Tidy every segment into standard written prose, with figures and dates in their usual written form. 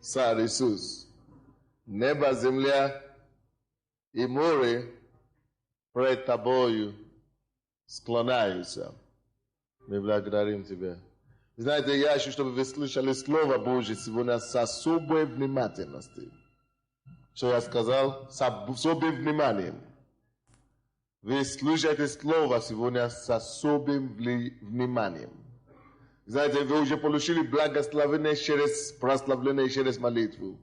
Царь Иисус. Небо, земля и море пред Тобою склоняются. Мы благодарим Тебя. Знаете, я хочу, чтобы вы слышали Слово Божье сегодня с особой внимательностью. Что я сказал? С особым вниманием. Вы слушаете Слово сегодня с особым вниманием. Знаете, вы уже получили благословение через прославление, через молитву.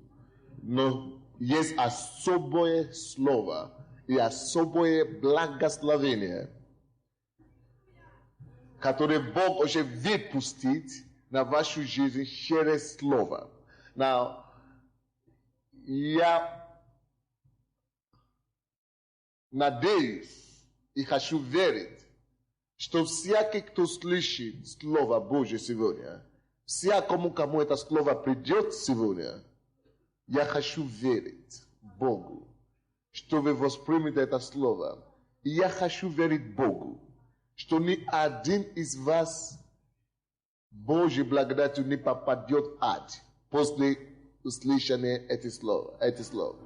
Но есть особое Слово и особое благословение, которое Бог уже выпустит на вашу жизнь через Слово. Now, я надеюсь и хочу верить, что всякий, кто слышит Слово Божье сегодня, всякому, кому это Слово придет сегодня, я хочу верить Богу, что вы воспримете это Слово. И я хочу верить Богу, что ни один из вас Божьей благодатью не попадет в ад после услышания этих слов.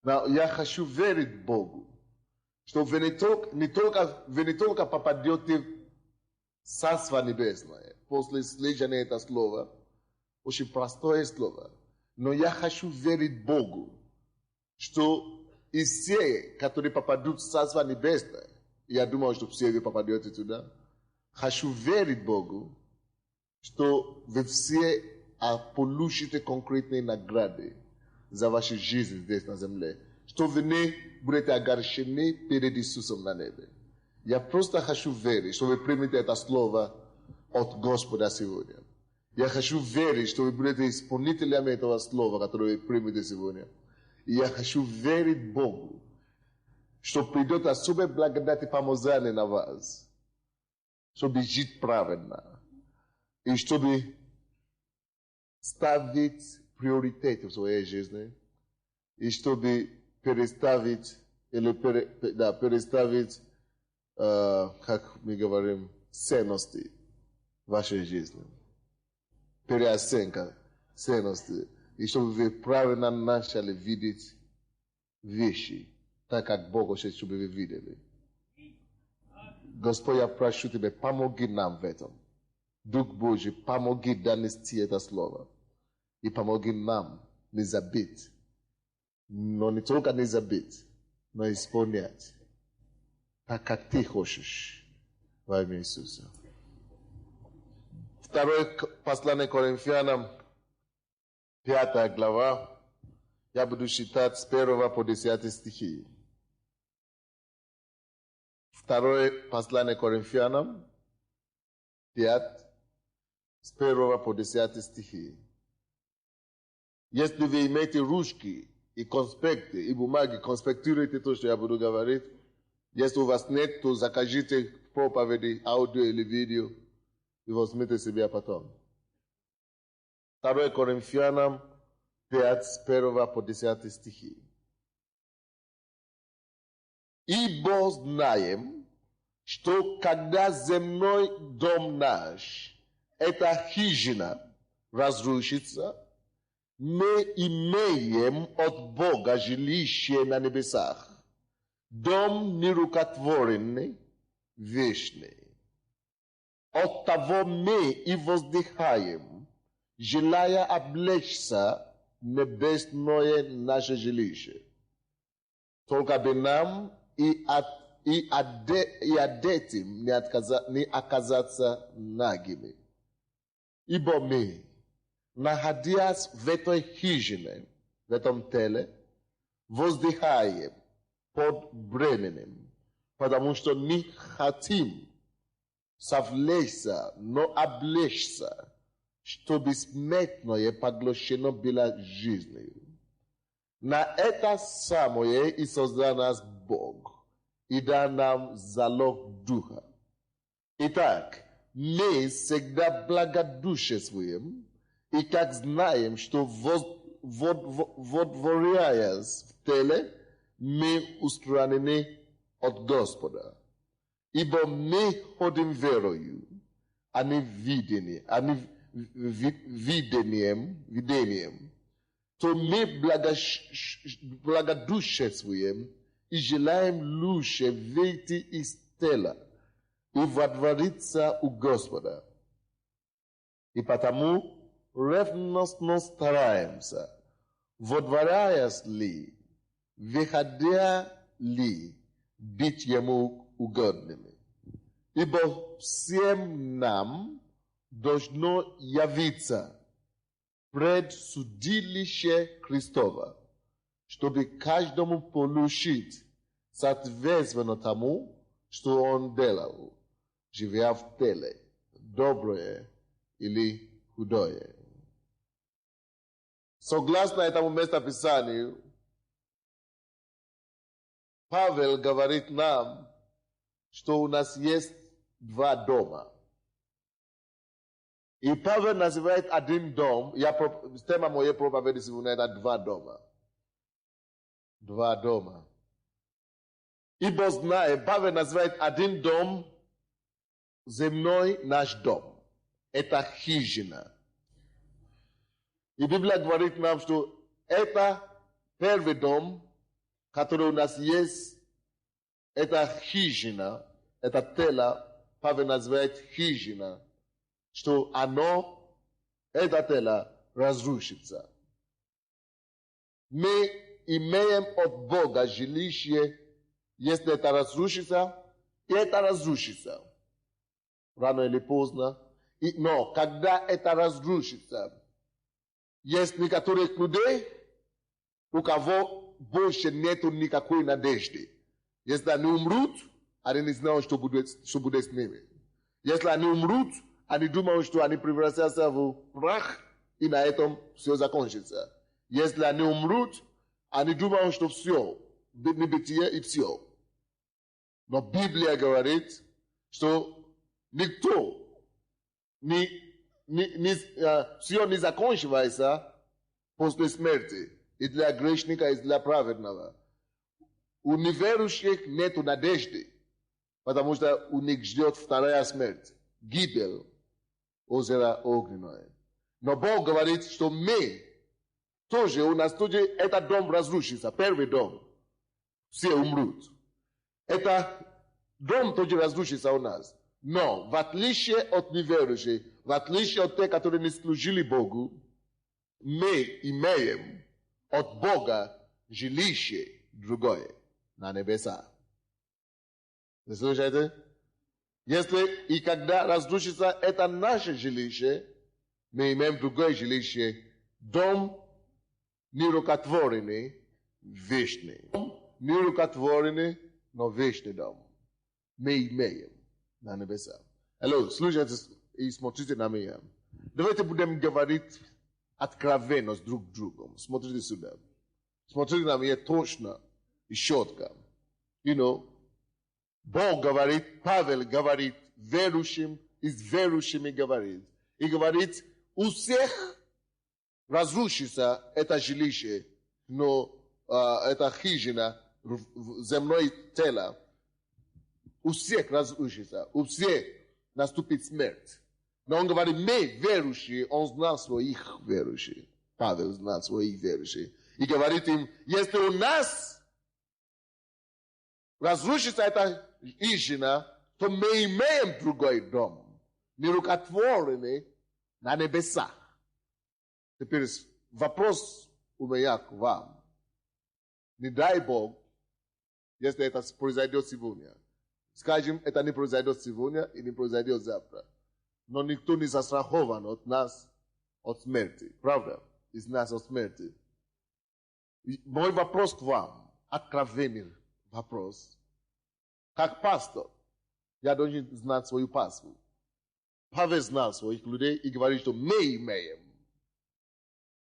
Но я хочу верить Богу, что вы не только попадете в Царство Небесное после слышания этого слова, очень простое слово, но я хочу верить Богу, что и все, которые попадут в Царство Небесное, я думаю, что все вы попадете туда, хочу верить Богу, что вы все получите конкретные награды за вашу жизнь здесь на земле. Что вы не будете огорчены перед Иисусом на небе. Я просто хочу верить, что вы примете это слово от Господа сегодня. Я хочу верить, что вы будете исполнителями этого слова, которое вы примете сегодня. И я хочу верить Богу, что придет особая благодать и помазание на вас, чтобы жить правильно и чтобы ставить приоритеты в своей жизни и чтобы переставить, как мы говорим, ценности в вашей жизни. Переоценка ценности. И чтобы вы правильно начали видеть вещи, так как Бог хочет, чтобы вы видели. Господь, я прошу Тебя, помоги нам в этом. Дух Божий, помоги донести это слово. И помоги нам не забыть. Но не только не забыть, но исполнять. Так как Ты хочешь. Во имя Иисуса. Второе послание Коринфянам, 5 глава. Я буду читать с 1 по 10 стихи. Второе послание Коринфянам, 5, с 1 по 10 стихи. Если вы имеете ручки и конспекты, и бумаги, конспектируйте то, что я буду говорить. Если у вас нет, то закажите проповеди, аудио или видео, и возьмите себе потом. 2 Коринфянам 5, с 1 по 10 стихи. Ибо знаем, что когда земной дом наш, эта хижина, разрушится, мы имеем от Бога жилище на небесах, дом нерукотворенный, вечный. От того мы и воздыхаем, желая облечься небесное наше жилище. Только бы нам и одетым не оказаться нагими. Ибо мы, находясь в этой хижине, в этом теле, воздыхаем под бременем, потому что не хотим совлечься, но облечься, чтобы смертное поглощено было жизнью. На это самое и создал нас Бог, и дал нам залог Духа. Итак, мы всегда благодушествуем, и как знаем, что водворяясь в теле, мы устранены от Господа. Ибо мы ходим верою, а не wideniem, to my благодушествуем и желаем лучше выйти из тела и водвориться у Господа. И потому ревностно стараемся, водворяясь ли, выходя ли, быть Ему угодными. Ибо всем нам должно явиться пред судилище Христово, чтобы каждому получить соответственно тому, что он делал, живя в теле, доброе или худое. Согласно этому местописанию, Павел говорит нам, что у нас есть два дома. И Павел называет один дом, тема моей проповеди сегодня это два дома. Два дома. Ибо знаем, Павел называет один дом земной наш дом. Это хижина. И Библия говорит нам, что это первый дом, который у нас есть, это хижина, это тело, Павел называет хижина, что это тело разрушится. Мы имеем от Бога жилище, если это разрушится, и это разрушится. Рано или поздно. Но когда это разрушится, есть некоторых людей, у кого больше нету никакой надежды. Если они умрут, они не знают, что будет с ними. Если они умрут, они думают, что они превратятся в прах, и на этом все закончится. Если они умрут, они думают, что все, небытие и все. Но Библия говорит, что никто, все не заканчивается после смерти. И для грешника, и для праведного. У неверующих нет надежды, потому что у них ждет вторая смерть. Гибель, озеро огненное. Но Бог говорит, что мы тоже, у нас тоже этот дом разрушится, первый дом. Все умрут. Это дом тоже разрушится у нас. Но в отличие от неверующих, в отличие от тех, которые не служили Богу, мы имеем от Бога жилище другое на небеса. Вы слышите? Если и когда разрушится это наше жилище, мы имеем другое жилище, дом нерукотворенный, вечный. Нерукотворенный, но вечный дом. Мы имеем на небеса. Алло, слушайте и смотрите на меня. Давайте будем говорить откровенно с друг другом. Смотрите сюда. Смотрите на меня точно и четко. Бог говорит, Павел говорит верующим и с верующими говорит. И говорит, у всех разрушится это жилище, но это хижина, земное тело. У всех разрушится, у всех наступит смерть. Но он говорит, мы верующие, он знал своих верующих. Павел знал своих верующих. И говорит им, если у нас разрушится эта хижина, то мы имеем другой дом, нерукотворенный на небесах. Теперь вопрос у меня к вам. Не дай Бог, если это произойдет сегодня. Скажем, это не произойдет сегодня и не произойдет завтра. Но никто не застрахован от нас, от смерти. Правда? Из нас от смерти. И мой вопрос к вам, откровенный вопрос. Как пастор, я должен знать свою паству. Павел знал своих людей и говорит, что мы имеем.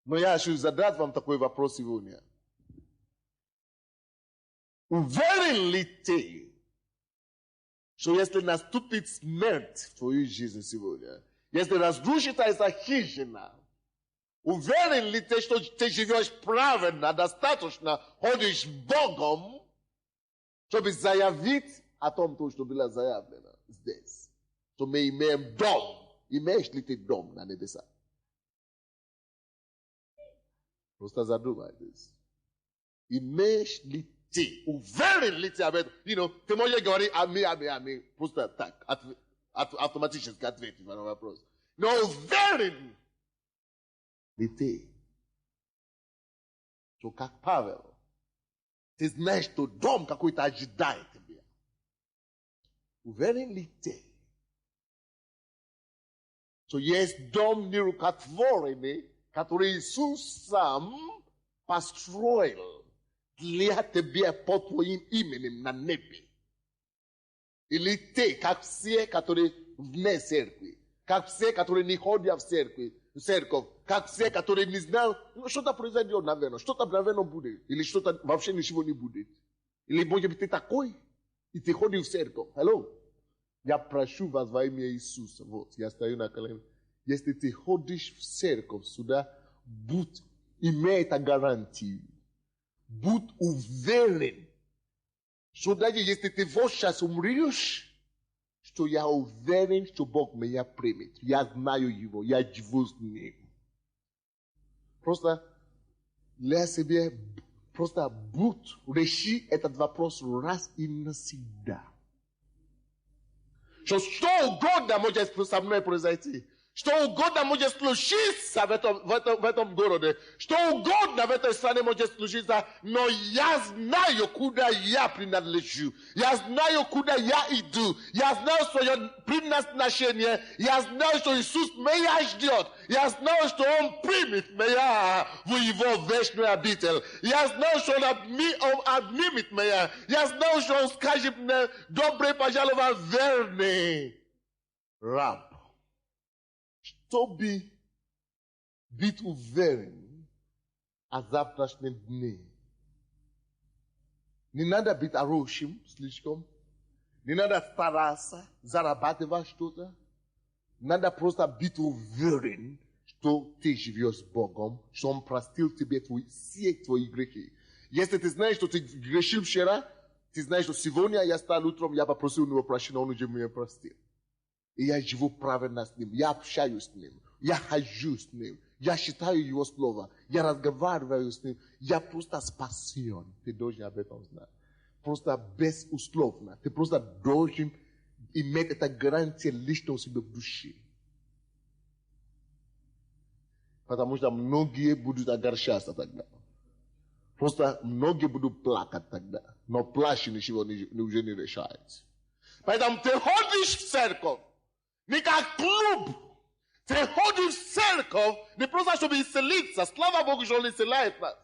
Но я хочу задать вам такой вопрос сегодня. Уверен ли ты, что если наступит смерть в твою жизнь сегодня, если разрушится эта хижина, уверен ли ты, что ты живешь правильно, достаточно, ходишь Богом, чтобы заявить о том, что было заявлено здесь? Что мы имеем дом Imesh li te dom na nebesa. Prosta zaduma this. Imesh li te. U very little abet. You know, te moje gawari ami. Prosta tak. Automaticians kat vet. No, very little. So kak Pavel. Tis mesh to dom kako ita ajidai te bia. U very little. So yes, dom niru katvorene, katore susam pastroil, lia te bia potwoin imenim na nebi. Ilite kaksie katore vne serkwi, kaksie katore nihodia v serkov, kaksie katore niznal, shota prezadio naveno, shota braveno bude, ili shota vavshe nishivo ni bude. Ili boje bite takoi, ite hodi v serkov. Hello? Ja prashu vas vai mie Isus, vot, ja staju na kalem. Este te hodish v serkov, suda but imeta garantiu. But uveren. Suda este te voshas umriush, što ja uveren, što Bog me ja premet. Ja znaju jivo, ja divuz nem. Prosta, lea себе, prosta but, reši etat vapros ras imnasida. Što god da može samnoje proizajti. Što god da može služiti sa vetom gorode. Što god da vetom strane može služiti sa, no ja znaju kuda ja priнадлежу. Ja znaju kuda ja idu. Ja znaju svoje предназначение. Ja znaju što Isus me ja ждет. Ja znaju što On primit me ja v Его вечную обитель. Ja znaju što On обнимет me ja. Ja znaju što On скажет мне, добре пожаловал, верный раб. Чтобы быть уверен, а завтрашнем дне. Не надо быть хорошим слишком. Не надо стараться зарабатывать что-то. Надо просто быть уверен, что ты живешь с Богом, что Он простил тебе все твои грехи. Если ты знаешь, что ты грешил вчера, ты знаешь, что сегодня я стал утром, я попросил у него прощения, Он уже меня простил. И я живу правильно с Ним, я общаюсь с Ним, я хожу с Ним, я читаю Его Слово, я разговариваю с Ним, я просто спасен. Ты должен об этом знать. Просто безусловно. Ты просто должен иметь это гарантия лично у себя в душе. Потому что многие будут огорчаться тогда. Просто многие будут плакать тогда. Но плач ничего уже не решает. Поэтому ты ходишь в церковь, не как клуб. Ты ходишь в церковь, не просто чтобы исцелиться. Слава Богу, что Он исцеляет нас.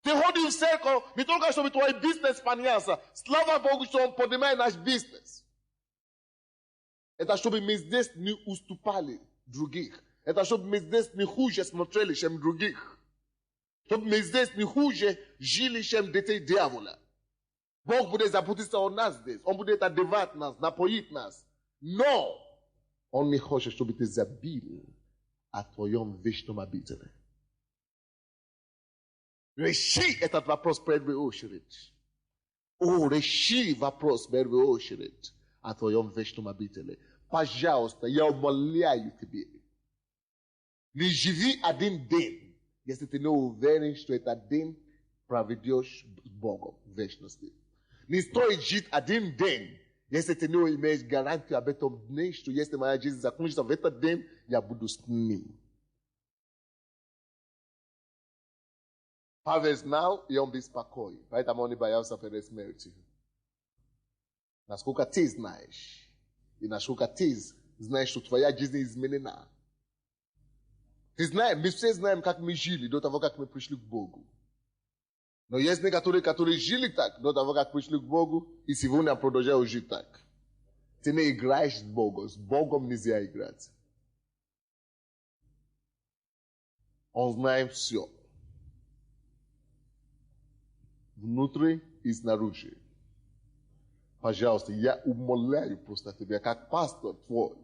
Ты ходишь в церковь, не только чтобы твой бизнес поднялся. Слава Богу, что Он поднимает наш бизнес. Это чтобы мы здесь не уступали других. Это чтобы мы здесь не хуже смотрели, чем других. Чтобы мы здесь не хуже жили, чем дети дьявола. Бог будет заботиться о нас здесь. Он будет одевать нас, напоить нас. Но Он не хочет, чтобы ты забил о твоем вечном обители. Реши этот вопрос в первую очередь. Реши вопрос в первую очередь о твоем вечном обители. Пожалуйста, я умоляю тебя. Не живи один день, если ты не уверен, что этот день проведешь с Богом в вечности. Не стоит жить один день, если ты не имеешь гарантию об этом дне, что если моя жизнь закончится в этот день, я буду с ним. Павел знал, и он беспокоен, поэтому он не боялся перед смертью. Насколько ты знаешь, и насколько ты знаешь, что твоя жизнь изменена. Ты знаешь, мы все знаем, как мы жили до того, как мы пришли к Богу. Но есть некоторые, которые жили так до того, как пришли к Богу, и сегодня продолжают жить так. Ты не играешь с Богом нельзя играть. Он знает все. Внутри и снаружи. Пожалуйста, я умоляю просто тебя, как пастор твой,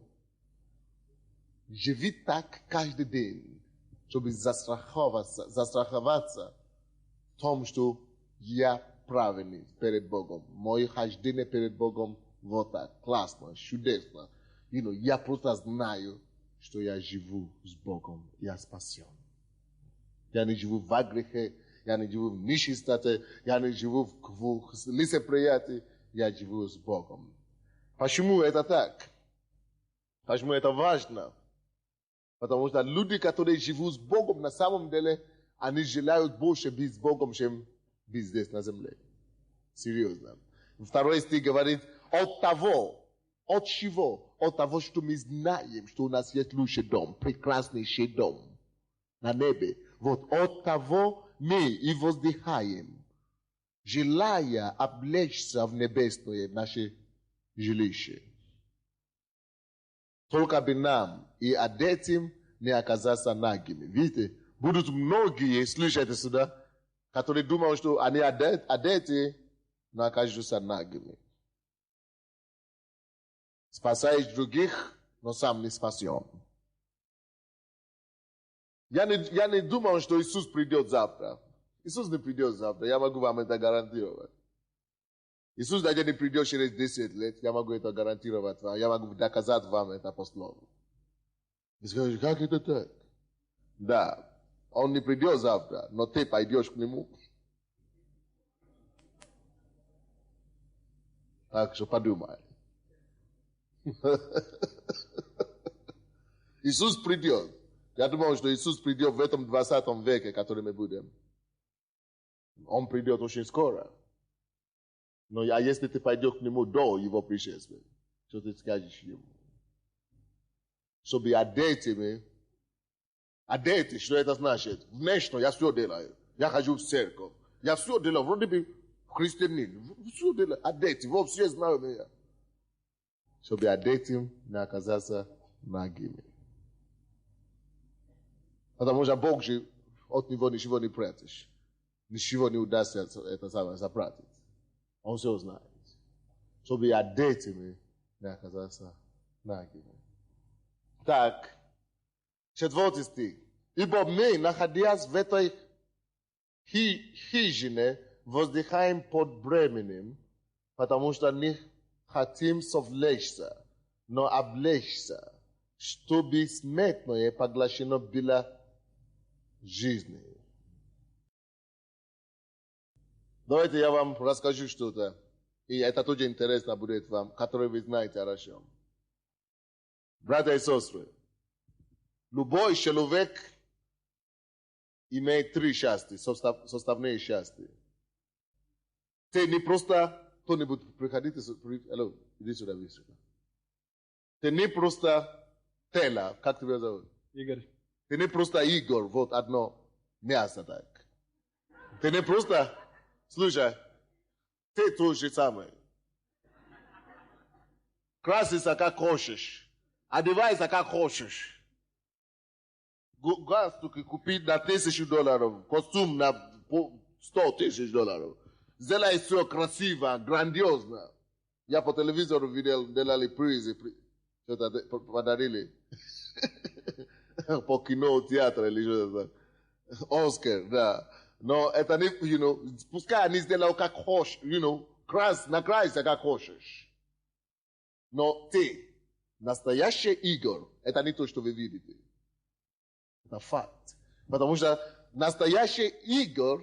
живи так каждый день, чтобы застраховаться в том, что я правильный перед Богом. Мое хождение перед Богом вот так, классно, чудесно. я просто знаю, что я живу с Богом, я спасен. Я не живу в грехе, я не живу в нищете, я не живу в лицеприятии, я живу с Богом. Почему это так? Почему это важно? Потому что люди, которые живут с Богом, на самом деле, они желают больше быть с Богом, чем быть здесь на земле. Серьезно. Второй стих говорит, от того, от чего? От того, что мы знаем, что у нас есть лучший дом, прекраснейший дом на небе. Вот от того мы и воздыхаем, желая облечься в небесное наше жилище. Только бы нам и одетым не оказаться нагими. Видите, будут многие, слышите сюда, которые думают, что они одеты, но окажутся нагими. Спасаешь других, но сам не спасен. Я не думал, что Иисус придет завтра. Иисус не придет завтра, я могу вам это гарантировать. Иисус даже не придет через 10 лет, я могу это гарантировать вам, я могу доказать вам это по слову. Вы скажете, как это так? Да, он не придет завтра, но ты пойдешь к нему. Так что подумай. Иисус придет. Я думаю, что Иисус придет в этом 20 веке, который мы будем. Он придет очень скоро. Но если ты пойдешь к нему до его пришествия, что ты скажешь ему? Чтобы одетыми, что это значит? Внешне я все делаю. Я хожу в церковь. Я все делаю. Вроде бы христианин. Все делаю. Одеты. Вы все знают меня. Чтобы одетым не оказаться нагими. Потому что Бог же от него ничего не прячешь. Ничего не удастся это самое запратить. Он все знает. Чтобы одетыми не оказаться нагими. Так, 4 стих. Ибо мы, находясь в этой хижине, воздыхаем под бременем, потому что не хотим совлечься, но облечься, чтобы смертное поглощено было жизнью. Давайте я вам расскажу что-то, и это тоже интересно будет вам, которое вы знаете хорошо. Братья и сестры, любой человек имеет 3 части, составные части. Ты не просто кто-нибудь приходите, иди сюда, иди сюда. Ты не просто тело, как тебя зовут? Игорь. Ты не просто Игорь, вот одно мясо так. Ты не просто, слушай, ты то же самое. Краситься как хочешь. Одевайся как хочешь. Галстуки купить на $1000, костюм на $100,000. Сделай все красиво, грандиозно. Я по телевизору видел, делали призы, что-то подарили. По кино, театр или что-то. Оскар, да. Но это не, пускай они сделают как хочешь, накрасься как хочешь. Но ты, настоящий Игорь, это не то, что вы видите. Это факт. Потому что настоящий Игорь,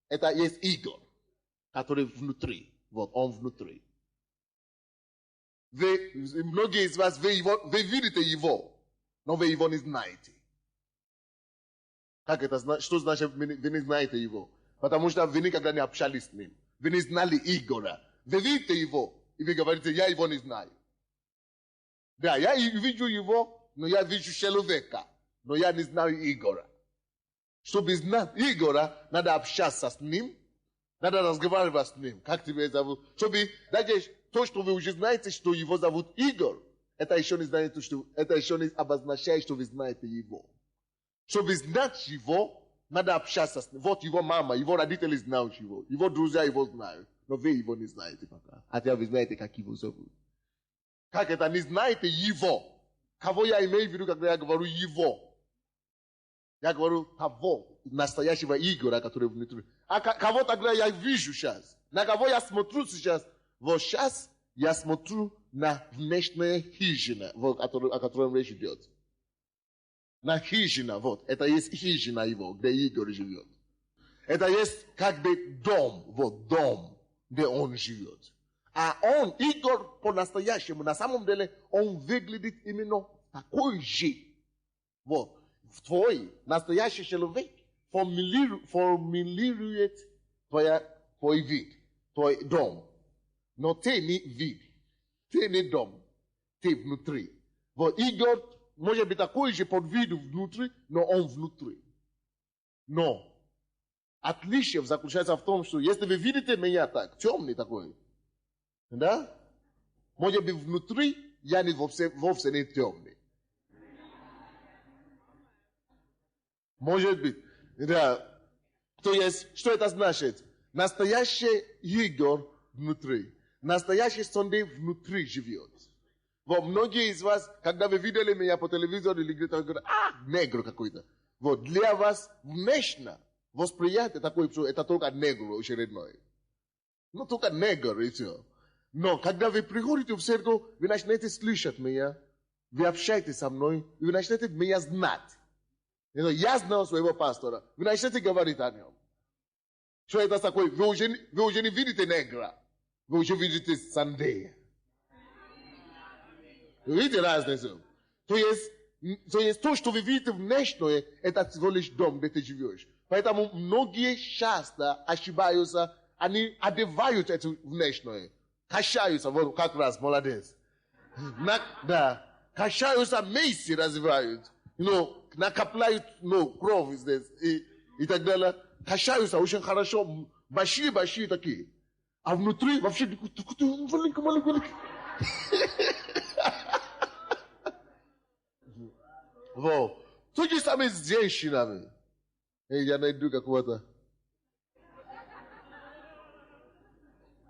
это есть Игорь, который внутри. Вот, он внутри. Многие из вас, вы видите его, но вы его не знаете. Как это? Что значит, вы не знаете его? Потому что вы никогда не общались с ним. Вы не знали Игоря. Вы видите его, и вы говорите, я его не знаю. Да, я вижу его, но я вижу человека, но я не знаю Игоря. Чтобы знать Игоря, надо общаться с ним, надо разговаривать с ним. Как тебя зовут? Чтобы, даже то, что вы уже знаете, что его зовут Игорь, это еще не знаете, это еще не обозначает, что вы знаете его. Чтобы знать его, надо общаться с ним. Вот его мама, его родители знают его друзья его знают, но вы его не знаете пока. Хотя вы знаете, как его зовут. Как это не знаете его? Кого я имею в виду, когда я говорю его? Я говорю того, настоящего Игоря, который внутри. А кого тогда я вижу сейчас? На кого я смотрю сейчас? Вот сейчас я смотрю на внешняя хижина, вот, о котором речь идет. На хижина, вот, это есть хижина его, где Игорь живет. Это есть как бы дом, вот дом, где он живет. А он, Игорь, по-настоящему, на самом деле, он выглядит именно такой же. Вот, твой настоящий человек формулирует твой вид, твой дом. Но ты не вид, ты не дом, ты внутри. Вот Игорь может быть такой же под виду внутри, но он внутри. Но отличие заключается в том, что если вы видите меня так, темный такой, да? Может быть внутри я не вовсе не темный. Может быть, да. То есть, что это значит? Настоящий Игорь внутри. Настоящий Sunday внутри живет. Вот многие из вас, когда вы видели меня по телевизору или где-то, говорят, негр какой-то. Вот для вас внешне восприятие такое, что это только негр очередной. Ну, только негр и все. Но когда вы приходите в церковь, вы начинаете слышать меня, вы общаетесь со мной, и вы начинаете меня знать. Я знал своего пастора, вы начинаете говорить о нем. Что это такое? Вы уже не видите негра, вы уже видите Сандея. Вы видите разницу? То есть то, что вы видите внешнее, это всего лишь дом, где ты живешь. Поэтому многие часто ошибаются, они одевают это внешнее. Качаются, вот как раз, молодец. Да, качаются, месси развивают. Накапливают кровь здесь и так далее. Качаются очень хорошо, большие такие. А внутри вообще маленький. Вот. То же самое с женщинами. Я найду какого-то.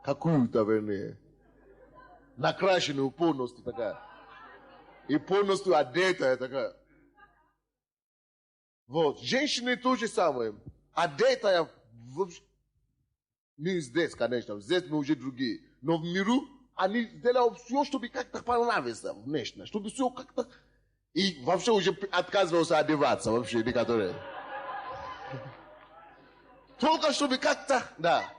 Какую-то, вернее. Накрашенную полностью такая. И полностью одетая такая. Вот. Женщины то же самое. Одетая. Не здесь, конечно. Здесь мы уже другие. Но в миру они делают все, чтобы как-то понравиться внешне. Чтобы все как-то... И вообще уже отказывался одеваться, вообще, некоторые. Только чтобы как-то... Да.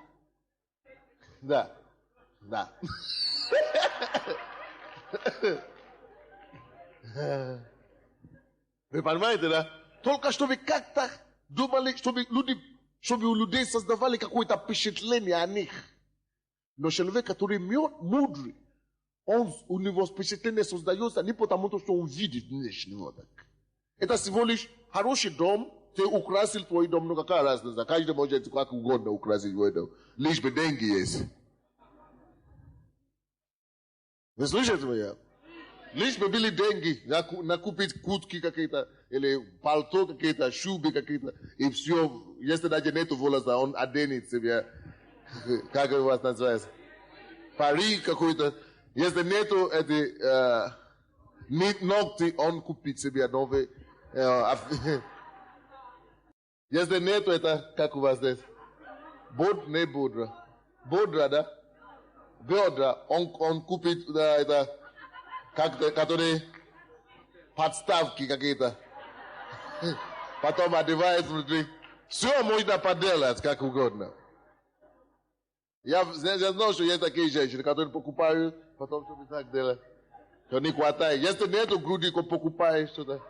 Вы понимаете, да? Только чтобы как-то думали, чтобы у людей создавали какое-то впечатление о них. Но человек, который мудрый, у него впечатление создается не потому, что он видит внешнего так. Это всего лишь хороший дом, ты украсил твой дом, но какая разница? Каждый может как угодно украсить твой дом. Лишь бы деньги есть. Вы слышите меня? Лишь бы были деньги, накупить куртки какие-то, или пальто какие-то, шубы какие-то, и все. Если даже нету волоса, он оденет себе, как у вас называется, парик какой-то. Если нету эти ногти, он купит себе новые. Если нету это, как у вас здесь, не бодра. Бодра, да? Бедра, он купит это, которые подставки какие-то. Потом одевает внутри. Все можно поделать, как угодно. Я знал, что есть такие женщины, которые покупают, потом что-то так делать. Что не хватает. Если нету груди, покупаешь что-то.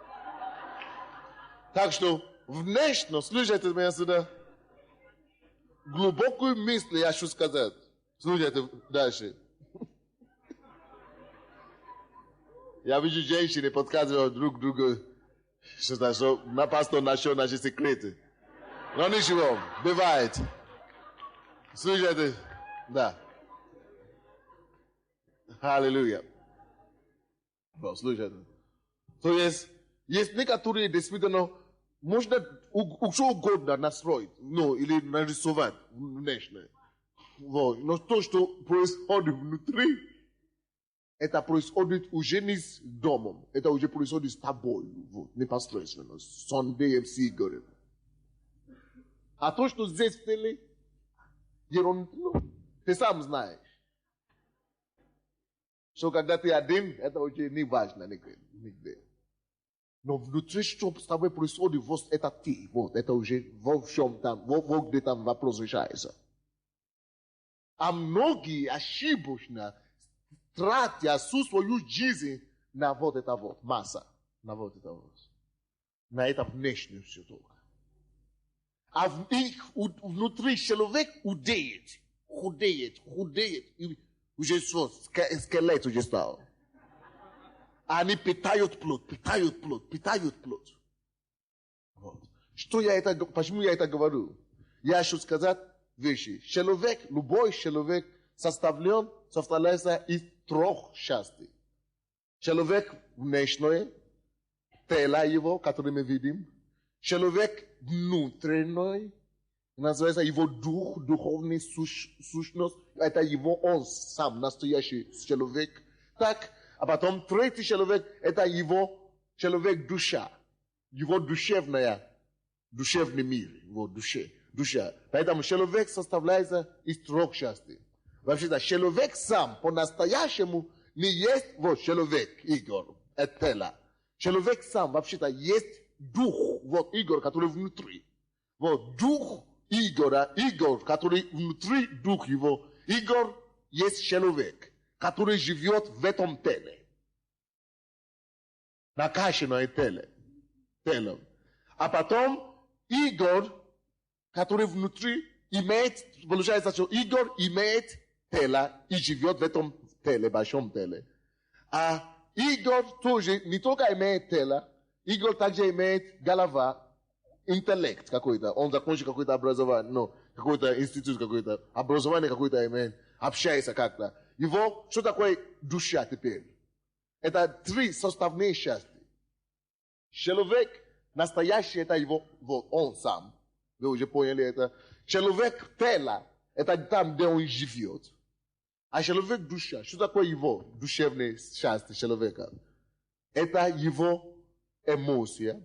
Так что внешне, слушайте меня сюда, глубокую мысль я хочу сказать. Слушайте дальше. Я вижу женщины подсказывают друг другу, что на пастор нашел наши секреты. Но ничего, бывает. Слушайте, да. Аллилуйя. Слушайте. То есть некоторые действительно можно что угодно настроить, или нарисовать внешне. Вот. Но то, что происходит внутри, это происходит уже не с домом, это уже происходит с тобой, вот, непосредственно, Sunday MC говорит. А то, что здесь в теле, ты сам знаешь. Что когда ты один, это уже не важно нигде. Но внутри, чтобы с тобой происходит, вот это ты, вот, это уже во всем там, вот где там вопрос решается. А многие ошибочно тратят всю свою жизнь на вот это вот, масса, на вот это вот. На это внешнее все только. А в них внутри человек худеет. И уже все, скелет уже стал. Они питают плоть. Вот. Почему я это говорю? Я хочу сказать вещи. Человек, любой человек составляется из трех частей. Человек внешний, тело его, которое мы видим. Человек внутренний, называется его дух, духовная сущность. Это его он сам, настоящий человек. Так, а потом третий человек, это его человек душа. Его душевный мир, его душа. Поэтому человек составляется из трех частей. Вообще-то, человек сам по-настоящему не есть вот человек, Игорь, это тело. Человек сам вообще-то есть дух, вот Игорь, который внутри. Вот дух Игоря, Игорь, который внутри дух его. Игорь есть человек, который живет в этом теле. Накачанное телом. А потом Игорь, который внутри имеет, получается, что Игорь имеет тело и живет в этом теле, большом теле. А Игорь тоже не только имеет тело, Игорь также имеет голова, интеллект какой-то. Он закончил какое-то образование, какой-то институт какой-то, образование какое-то имеет, общается как-то. Его, что такое душа теперь? Это три составные части. Человек настоящий, это его, вот, он сам. Вы уже поняли это. Человек тело, это там, где он живет. А человек душа, что такое его душевные части человека? Это его эмоция,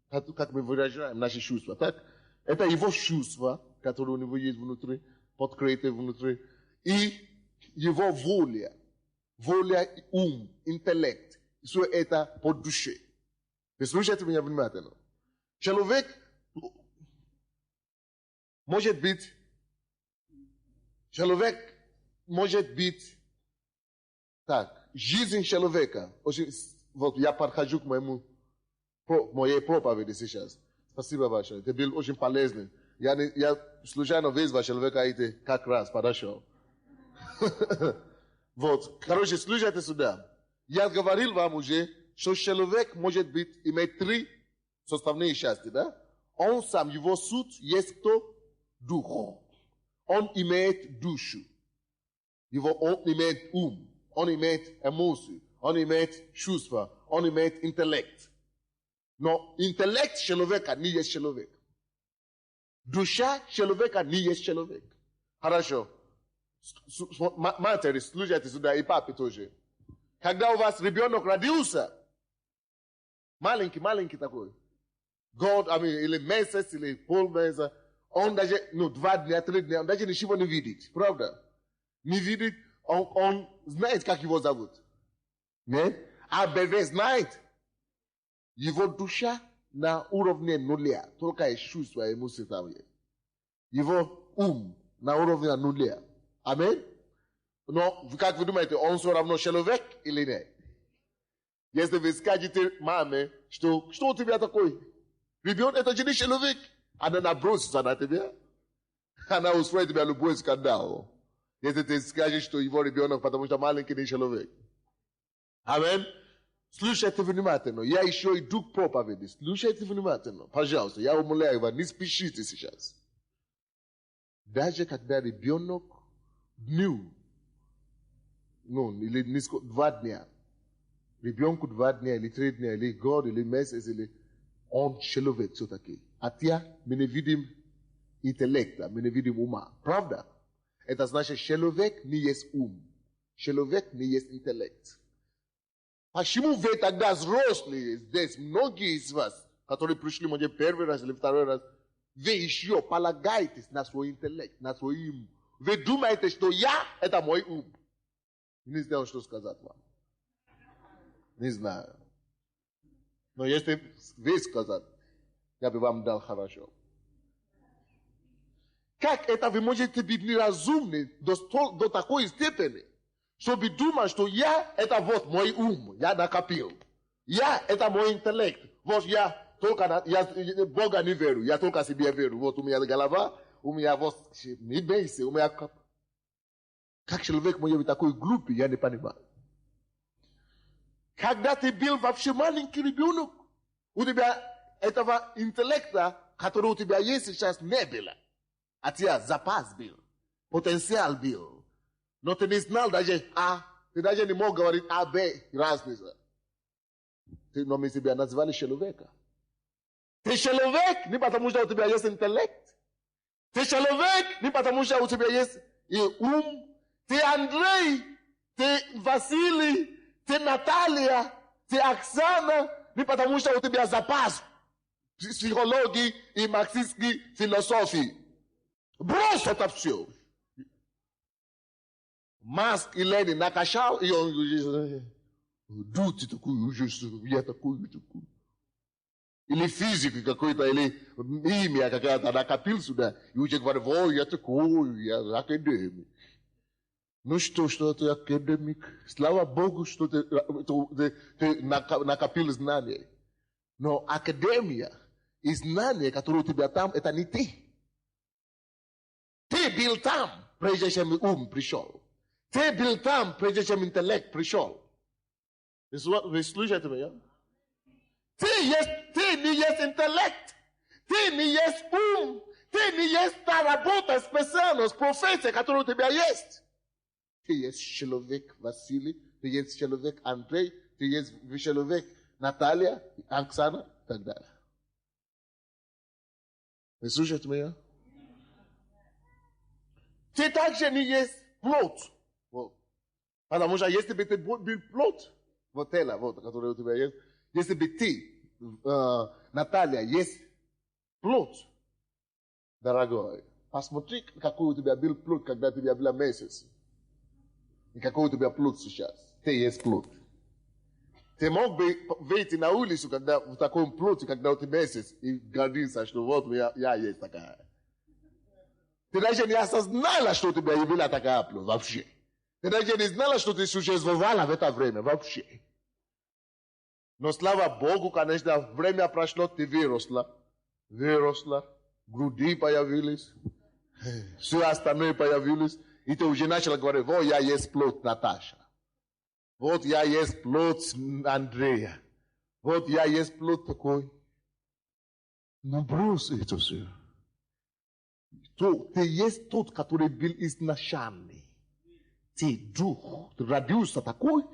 как мы выражаем наши чувства. Так? Это его чувства, которые у него есть внутри, подкрытые внутри. И его воля, ум, интеллект. Все это по душе. Вы слушайте меня внимательно. Человек может быть так, жизнь человека. Вот я подхожу к моей проповеди сейчас. Спасибо большое. Ты был очень полезный. Я случайно вызвал человека, и ты как раз подошел. Вот, короче, слушайте сюда. Я говорил вам уже, что человек может быть, иметь три составные части, да? Он сам, его суть есть кто? Дух. Он имеет душу. Он имеет ум. Он имеет эмоции. Он имеет чувства. Он имеет интеллект. Но интеллект человека не есть человек. Душа человека не есть человек. Хорошо. Матери, слушайте сюда, и папе тоже. Когда у вас ребенок родился, маленький такой, или месяц, или полмесяца, он даже, 2 дня, 3 дня, он даже ничего не видит, правда? Не видит, он знает, как его зовут. Нет? А бебе знает, его душа на уровне нуля, только чувства, эмоции там есть. Его ум на уровне нуля. Аминь? Но, как вы думаете, он все равно человек или нет? Если вы скажете маме, что у тебя такой? Ребенок, это же не человек. Она набросится на тебя. Она устроит тебя любой скандал. Если ты скажешь, что его ребенок, потому что маленький не человек. Аминь? Слушайте внимательно. Я еще иду к проповеди. Слушайте внимательно. Пожалуйста, я умоляю вас, не спешите сейчас. Даже когда ребенок дню, или 2 дня, ребенку 2 дня, или 3 дня, или год, или месяц, или он человек все-таки. Хотя мы не видим интеллекта, мы не видим ума. Правда? Это значит, человек не есть ум. Человек не есть интеллект. Почему вы тогда взрослые здесь, многие из вас, которые пришли, может, 1-й раз или 2-й раз, вы еще полагаетесь на свой интеллект, на свой ум. Вы думаете, что я – это мой ум. Не знаю, что сказать вам. Не знаю. Но если вы сказать, я бы вам дал хорошо. Как это вы можете быть неразумны до такой степени, чтобы думать, что я это вот мой ум, я накопил. Я это мой интеллект. Вот я только я Бога не верю, я только себе верю. Вот у меня голова, у меня вот не бейся, у меня как человек может быть такой глупый, я не понимаю. Когда ты был вообще маленький ребенок, у тебя этого интеллекта, который у тебя есть сейчас, не было. А тебя запас был, потенциал был. Но ты не знал даже А, ты даже не мог говорить А, Б, разница. Но мы тебя назвали человека. Ты человек не потому, что у тебя есть интеллект. Ты человек не потому, что у тебя есть ум. Ты Андрей, ты Василий, ты Наталья, ты Оксана, не потому, что у тебя запас психологии и марксистской философии. Брось это все. Маск и Ленин накачал, и он говорит, ты такой, я такой. Или физик какой-то, или имя какая-то накопил сюда, и уже говорит, ой, я такой, я академик. Ну что ты академик? Слава Богу, что ты накопил знания. Но академия и знания, которые у тебя там, это не ты. Ты был там, прежде чем ум пришел. Ты был там, прежде чем интеллект пришел. Вы слушаете меня? Ты не есть интеллект. Ты не есть ум. Ты не есть та работа специальная, профессия, которая у тебя есть. Ты есть человек Василий, ты есть человек Андрей, ты есть человек Наталья, Оксана и так далее. Вы слушаете меня? Ты также не есть плод. Потому что если бы ты был плод, вот это, вот, который у тебя есть, если бы ты, Наталья, есть плод, дорогой, посмотри, какой у тебя был плод, когда у тебя был месяц. И какой у тебя плод сейчас. Ты есть плод. Ты мог бы выйти на улицу, когда в таком плоте, когда у тебя месяц, и гордиться, что вот я есть такая. Ты даже не осознала, что у тебя была такая плод вообще. Ты даже не знала, что ты существовала в это время вообще. Но слава Богу, конечно, время прошло, ты выросла, груди появились, все остальное появилось, и ты уже начала говорить, вот я есть плод Наташа, вот я есть плод Андрея, вот я есть плод такой. Но брось это все. Ты есть тот, который был изначальный. Ты дух, ты родился такой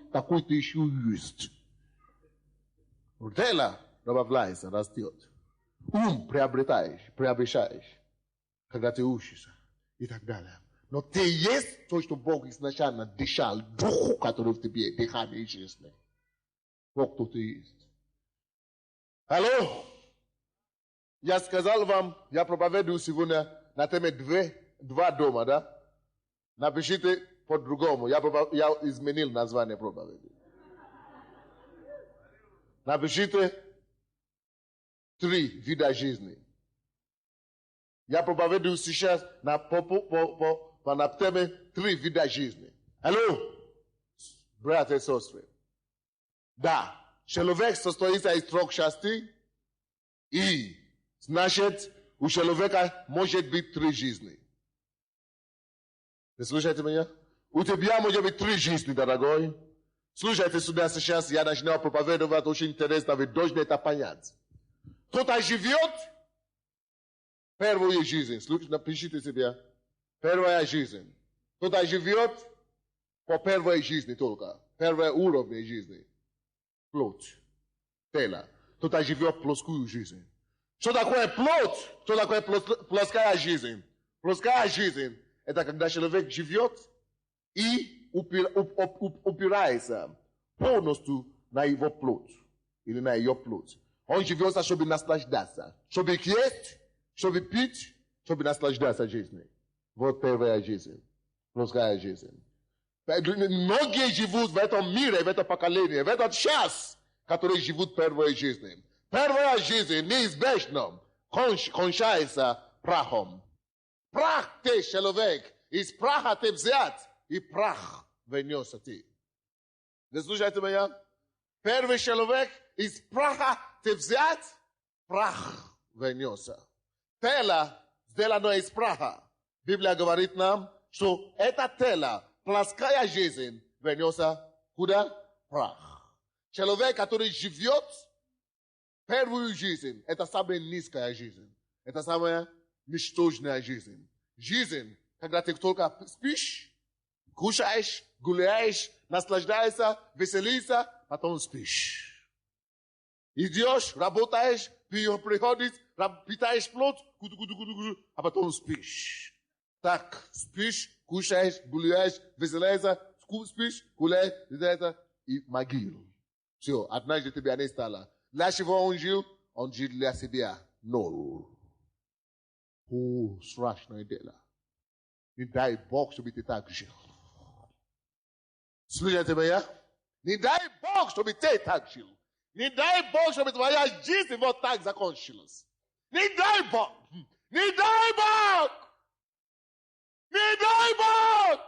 ты еще есть. Тело добавляется, растет. Ум приобретаешь, когда ты учишься и так далее. Но ты есть то, что Бог изначально дышал, дух, который в тебе, дыхание жизни. Вот кто ты есть. Алло? Я сказал вам, я проповедую сегодня на теме два дома, да? Напишите по-другому. Я изменил название проповеди. Напишите 3 вида жизни. Я проповедую сейчас на теме 3 вида жизни. Алло, братья и сестры. Да, человек состоится из 3 частей, и значит, у человека может быть 3 жизни. Вы слушаете меня? У тебя может быть 3 жизни, дорогой. Слушайте сюда сейчас, я начинаю проповедовать, очень интересно, вы должны это понять. Кто-то живет первую жизнь. Напишите себе. Первая жизнь. Кто-то живет по первой жизни только. Первый уровень жизни. Плоть. Тело. Кто-то живет плоскую жизнь. Что такое плоть? Что такое плоская жизнь? Плоская жизнь – это когда человек живет и упирается полностью на его плоть или на ее плоть. Он живет, чтобы наслаждаться, чтобы есть, чтобы пить, чтобы наслаждаться жизнью. Вот первая жизнь, плоская жизнь. Многие живут в этом мире, в этом поколении, в этот час, которые живут первой жизнью. Первая жизнь неизбежно кончается прахом. Прах ты, человек, из праха ты взят, и прах внес ты. Вы слушаете меня? Первый человек, из праха ты взят, прах внес. Тело сделано из праха. Библия говорит нам, что это тело, плоская жизнь, внес куда? Прах. Человек, который живет первую жизнь, это самая низкая жизнь. Это самая ничтожная жизнь. Жизнь, когда ты только спишь, кушаешь, гуляешь, наслаждаешься, веселишься, потом спишь. Идешь, работаешь, приходишь, питаешь плод, а потом спишь. Так, спишь, кушаешь, гуляешь, веселишься, спишь, гуляешь, веселишься и могил. Все, однажды тебя не стало. Для чего он жил для себя. Ноль. О, страшное дело. Не дай Бог, чтобы ты так жил. Слушайте меня? Не дай Бог, чтобы ты так жил. Не дай Бог, чтобы твоя жизнь вот так закончилась. Не дай Бог! Не дай Бог! Не дай Бог!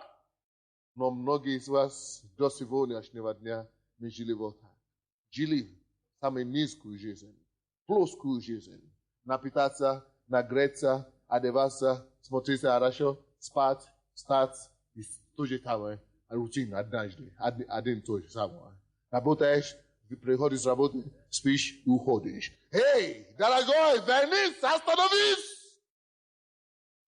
Но многие из вас до сегодняшнего дня не жили вот так. Жили самую низкую жизнь, плоскую жизнь. Напитаться, нагреться, одеваться, смотреть хорошо, спать, встать, и то же самое. Рутина однажды, один то же самое. Работаешь, приходишь с работы, спишь и уходишь. Эй, дорогой, вернись, остановись!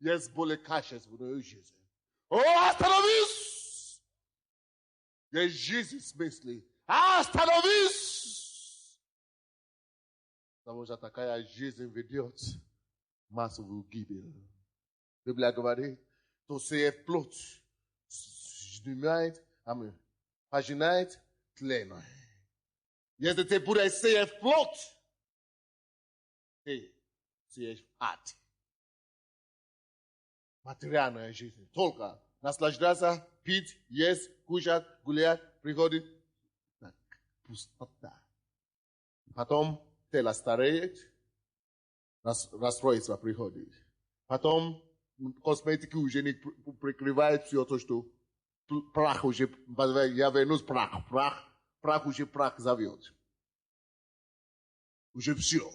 Есть более качество в твоей жизни. О, остановись! Есть жизнь в смысле. Остановись! Потому что такая жизнь ведет массовую гибель. Библия говорит, то сеет плод, сжимает, пожинает тлено. Если ты будешь сеять плод, ты сеешь ад. Материальная жизнь. Только наслаждаться, пить, есть, кушать, гулять, приходит. Так, пустота. Потом тело стареет, расстройство приходит. Потом косметики уже не прикрывают все то, что прах уже, я вернусь прах уже прах зовет. Уже все.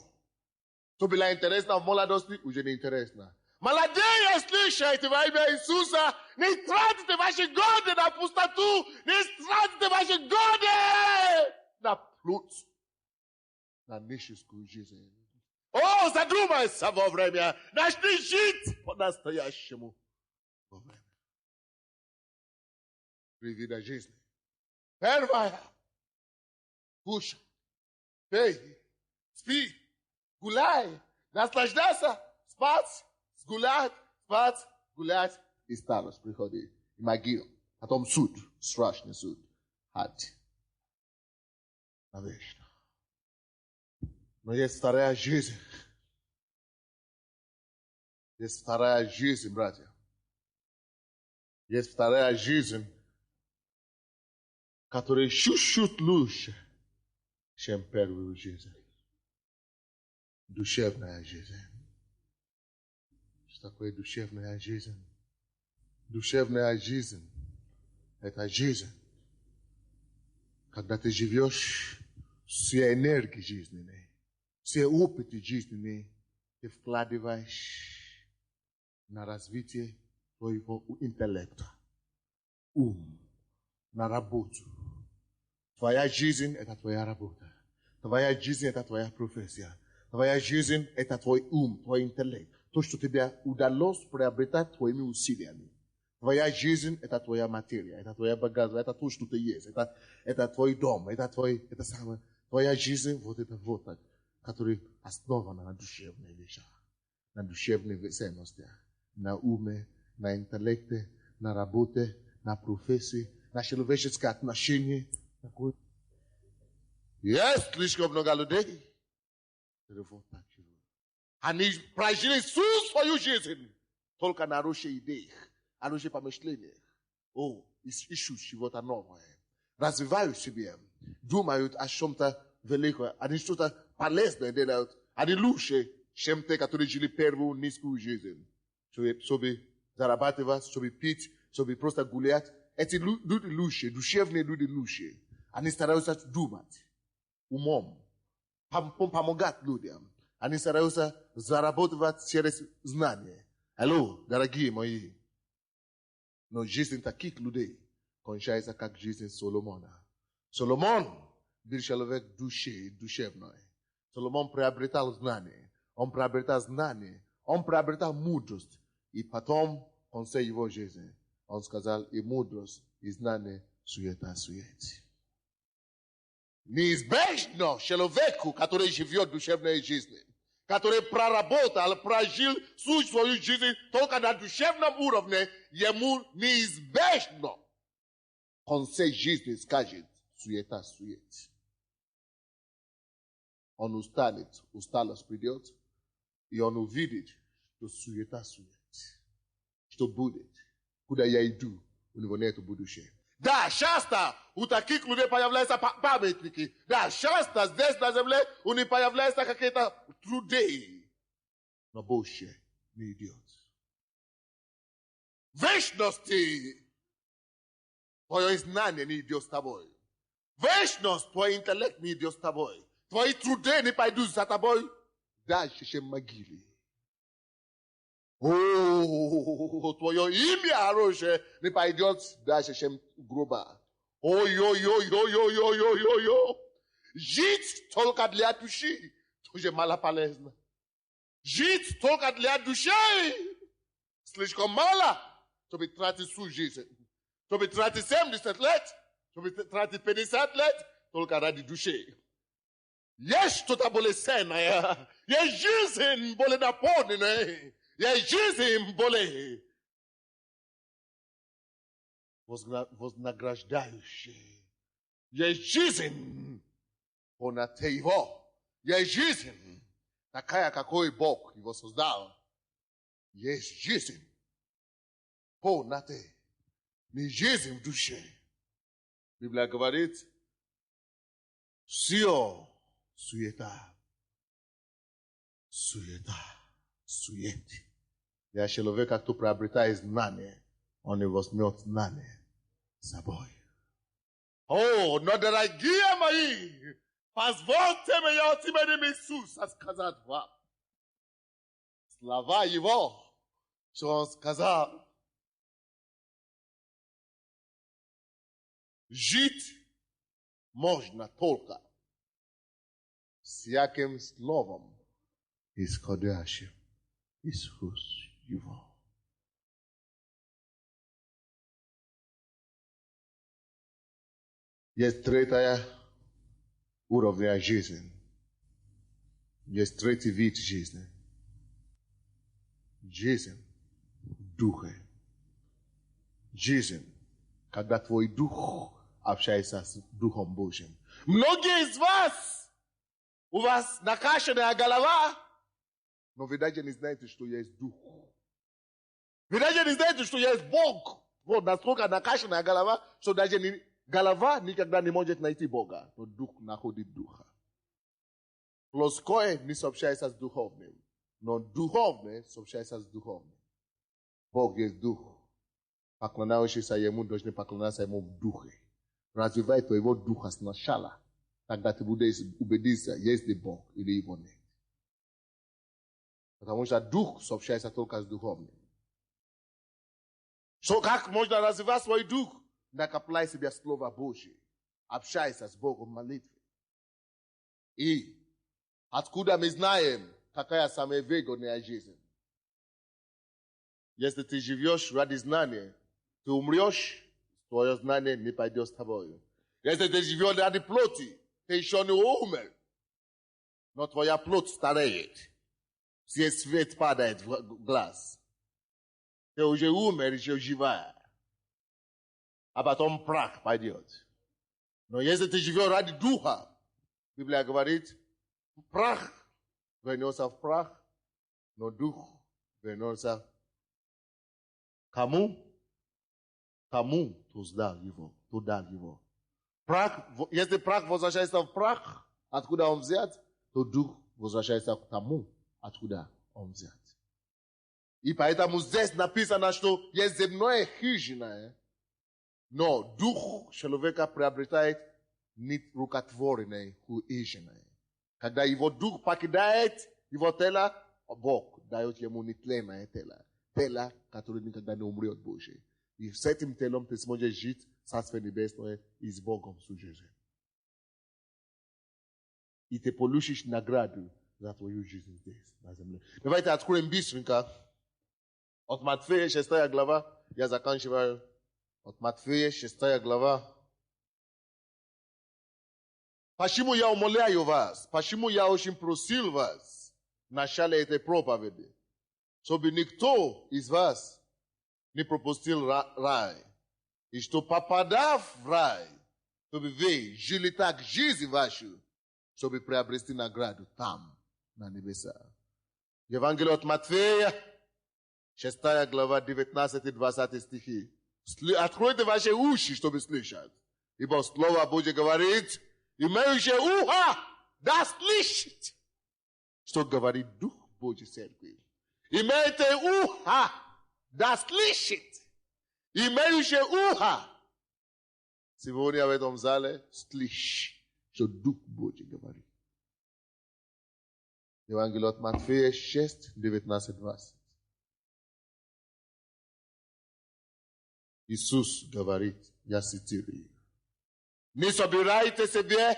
То было интересно в молодости, уже не интересно. Молодые, слышите во имя Иисуса, не тратите ваши годы на пустоту, не тратите ваши годы на плут, на нищенскую жизнь. О, задумайся вовремя, начни жить по-настоящему вовремя. Три вида жизни. Первая. Кушай, пей, спи, гуляй, наслаждайся, спать, спать, гулять, и старость приходит, и могила. Потом суд, страшный суд, ад. Навечно. Но есть вторая жизнь. Есть вторая жизнь, братья. Есть вторая жизнь, которая чуть-чуть лучше, чем первую жизнь. Душевная жизнь. Что такое душевная жизнь? Душевная жизнь – это жизнь, когда ты живешь все энергии жизненной, все опыты жизненные, ты вкладываешь на развитие твоего интеллекта, на работу. Твоя жизнь – это твоя работа. Твоя жизнь – это твоя профессия. Твоя жизнь – это твой твой интеллект. То, что тебе удалось приобретать твоими усилиями. Твоя жизнь – это твоя материя, это твоя богатство, это то, что ты есть. Это твой дом, это самое. Твоя жизнь – вот это вот так, который основана на душевных вещах, на душевных ценностях, на уме, на интеллекте, на работе, на профессии, на человеческие отношения. Есть слишком много людей, которые вот так живут. Они прожили всю свою жизнь только на хороших идеях, на хороших помышлениях. О, issues живота новое. Развиваю себе. Думают о чем-то великом. Они что-то полезное делают. Они лучше, чем те, которые жили первую низкую жизнь. Чтобы зарабатывать, чтобы пить, чтобы просто гулять. Эти люди лучше, душевные люди лучше. Они стараются думать умом, помогать людям. Они стараются зарабатывать через знания. Алло, дорогие мои. Но жизнь таких людей кончается как жизнь Соломона. Соломон был человек душевной. Соломон приобретал знания. Он приобретал знания. Он приобретал мудрость. И потом, в конце его жизни, он сказал, и мудрость, и знание, суета. Неизбежно человеку, который живет душевной жизнью, который проработал, прожил всю свою жизнь только на душевном уровне, ему неизбежно в конце жизни скажет суета. Он устанет, усталость придет, и он увидит, что суета. Что будет, куда я иду, у него нет будущего. Да, часто у таких людей появляются памятники. Да, часто здесь на земле у них появляются какие-то труды. Но больше не идет. Вечности твое знание не идет с тобой. Вечность твой интеллект не идет с тобой. Твои труды не пойдут за тобой. Дальше, чем могилы. О, твое имя хорошее не пойдет дальше, чем грубо. Ой-ой-ой-ой-ой-ой-ой-ой. Жить только для души тоже малополезно. Жить только для души слишком мало, чтобы тратить всю жизнь. Чтобы тратить 70 лет, чтобы тратить 50 лет, только ради души. Есть что-то более ценное. Есть жизнь более наполненная. Есть жизнь более вознаграждающая. Есть жизнь понад его. Есть жизнь такая, какой Бог его создал. Есть жизнь понад не жизнь в душе. Библия говорит, все суета. Я человек, кто приобретает знание, он не возьмет знание с собой. О, но дорогие мои, позвольте мне от имени Иисуса сказать вам слова его, что он сказал. Жить можно только всяким словом, исходящим из уст его. Есть третья уровень жизни. Есть третий вид жизни. Жизнь в духе. Жизнь, когда твой дух общается с Духом Божьим. Многие из вас, у вас накачанная голова, но вы даже не знаете, что есть Дух. Вы даже не знаете, что есть Бог. Вот настолько накачанная голова, что даже голова никогда не может найти Бога. Но Дух находит Духа. Плоское не сообщается с духовным, но духовное сообщается с духовным. Бог есть Дух. Поклоняющийся Ему должны поклоняться Ему в Духе. Развивай твоего Духа сначала. Тогда ты будешь убедиться, есть ли Бог или его нет. Потому что Дух сообщается только с духовным. Что как можно развивать свой Дух? Накопляй себе Слово Божье. Общайся с Богом в молитве. И откуда мы знаем, какая самая выгодная жизнь? Если ты живешь ради знания, ты умрешь, твое знание не пойдет с тобой. Если ты живешь ради плоти, ты еще не умер, но твоя плоть стареет. Все свет падает в глаз. Ты уже умер, еще живая. А потом прах пойдет. Но если ты живешь ради духа, Библия говорит, прах вернется в прах, но дух вернется кому? Тому to dar его. Прах, если прах возвращается в прах, откуда он взят, то дух возвращается к тому, откуда он взят. И поэтому здесь написано, что есть земное хижина, но дух человека приобретает нерукотворенное хижина. Когда его дух покидает его тело, Бог дает ему нетленное тело. Тело, которое никогда не умрет больше. И с этим телом ты сможешь жить в Царстве Небесное и с Богом всю жизнь. И ты получишь награду за твою жизнь здесь, на земле. Давайте откроем быстренько. От Матфея 6 глава. Я заканчиваю. От Матфея 6 глава. Почему я умоляю вас? Почему я очень просил вас в начале этой проповеди? Чтобы никто из вас не пропустил рай. И что, попадав в рай, чтобы вы жили так жизнь вашу, чтобы приобрести награду там, на небеса. Евангелие от Матфея, 6 глава, 19-20 стихи. Откройте ваши уши, чтобы слышать. Ибо Слово Божье говорит, имеющее ухо, да слышит, что говорит Дух Божий Церкви. Имейте ухо, да слышит. Имеющее ухо. Сегодня в этом зале слышь, что Дух Божий говорит. Евангелие от Матфея 6, 19-20. Иисус говорит, я цитирую. Не собирайте себе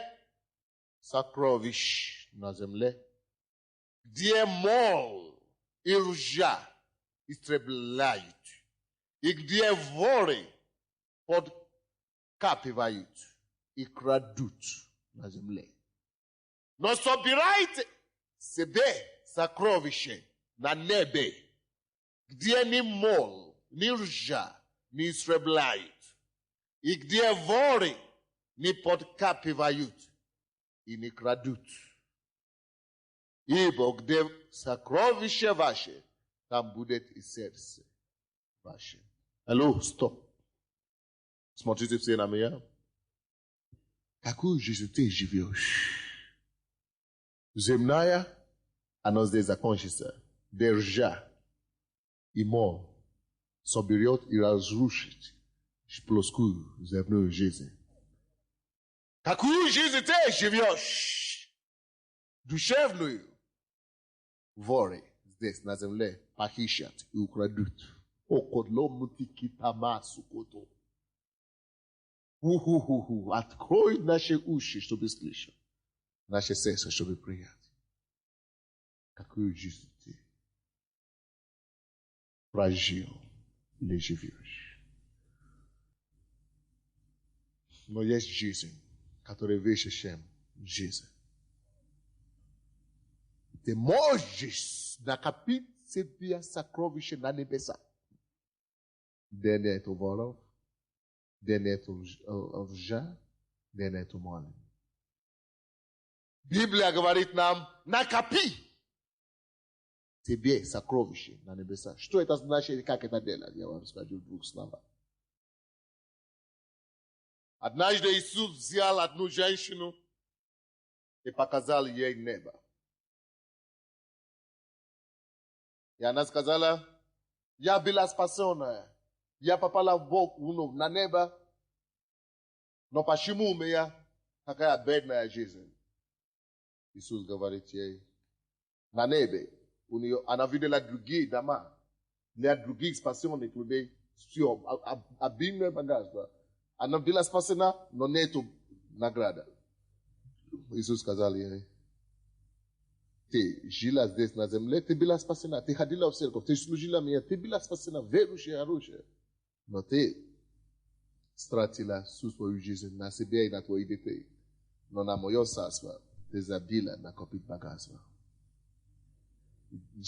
сокровищ на земле, где мол и ржа истребляют, и где воры подкапывают и крадут на земле. Но собирайте себе сокровища на небе, где ни мол, ни ржа не истребляют, и где воры не подкапывают и не крадут. Ибо где сокровище ваше, там будет и сердце ваше. Алло, стоп. Смотрите все на меня. Какую жизнь ты живешь? Земная, она здесь закончится. Держа и мол соберет и разрушит плоскую земную жизнь. Какую жизнь ты живешь? Душевную. Воры здесь на земле похищат и украдут. Открой наши уши, чтобы слышать. Наше сердце, чтобы принять. Какую жизнь ты прожил или живешь? Но есть жизнь, которая выше, чем жизнь. Ты можешь накопить себе сокровища на небесах. Где нету воров, где нету лжа, где нету молен. Библия говорит нам, накопи тебе сокровища на небесах. Что это значит и как это делать? Я вам скажу в двух словах. Однажды Иисус взял одну женщину и показал ей небо. И она сказала, я была спасенная. Я попала в Бог на небо. Но почему у меня такая бедная жизнь? Иисус говорит ей, на небе, у нее, она видела другие дома, для других спасенных людей, все, обильное богатство. Она была спасена, но нету награда. Иисус сказал ей, ты жила здесь на земле, ты была спасена, ты ходила в церковь, ты служила мне, ты была спасена, верующая, хорошая. Но ты стратила всю свою жизнь на себе и на твои детей. Но на мое царство ты забила накопить богатство.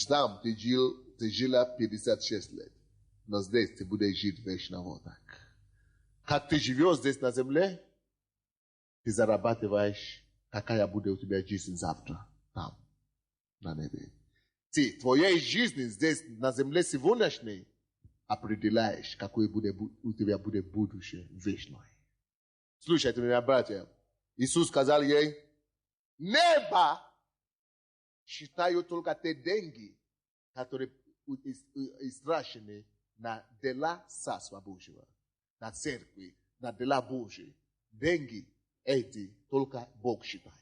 Там ты жила 56 лет, но здесь ты будешь жить вечно вот так. Как ты живешь здесь на земле, ты зарабатываешь, какая будет у тебя жизнь завтра, там, на небе. Твоя жизнь здесь на земле сегодняшней определяешь, какой у тебя будет будущее вечное. Слушайте меня, братья. Иисус сказал ей, небо считают только те деньги, которые истрачены на дела Царства Божьего, на церкви, на дела Божьи. Деньги эти только Бог считает.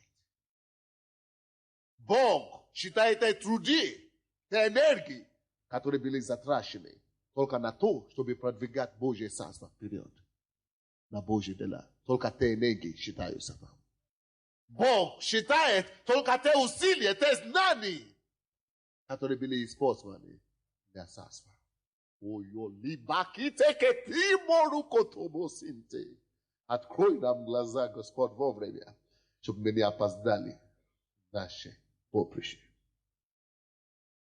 Бог считает те труды, те энергии, которые были затрачены только на то, чтобы продвигать Божье Царство вперед. На Божьи дела. Только те энергии считаются вам. Бог считает только те усилия, те знания, которые были использованы для Царства. Открой нам глаза, Господь, вовремя, чтобы мы не опоздали в наше поприще.